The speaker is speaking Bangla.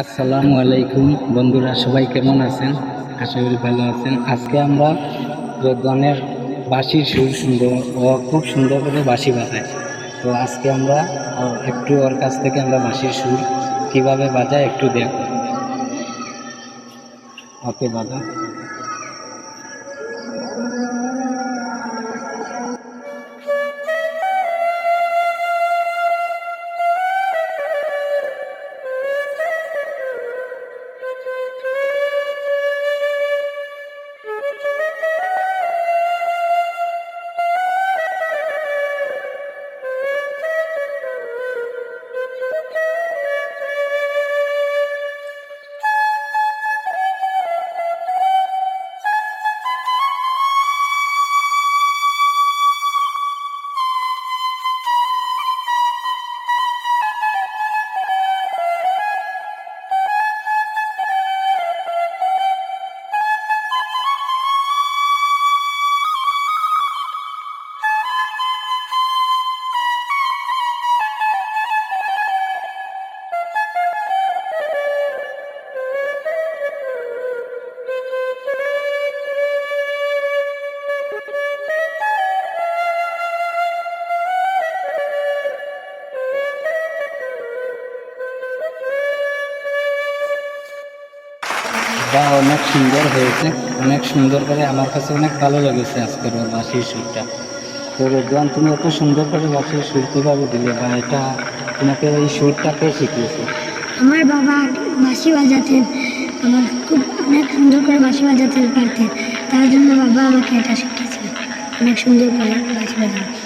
আসসালামু আলাইকুম বন্ধুরা, সবাই কেমন আছেন? আশা করি ভালো আছেন। আজকে আমরা রোদনের বাঁশির সুর শুনবো। ও খুব সুন্দর করে বাঁশি বাজায়। তো আজকে আমরা একটু ওর কাছ থেকে আমরা বাঁশির সুর কিভাবে বাজায় একটু দেখব। ওকে বাজা। বা অনেক সুন্দর হয়েছে, অনেক সুন্দর করে আমার কাছে অনেক ভালো লেগেছে আজকের ওর বাঁশির সুরটা। তো রেদওয়ান, তুমি এত সুন্দর করে বাঁশির সুর কীভাবে দিলে, বা এটা তোমাকে এই সুরটা কে শিখিয়েছে? আমার বাবা বাঁশি বাজাতেন, আমার খুব অনেক সুন্দর করে বাঁশি বাজাতে পারতেন, তার জন্য বাবা আমাকে এটা শিখিয়েছে, অনেক সুন্দর করে বাঁশি বাজানো।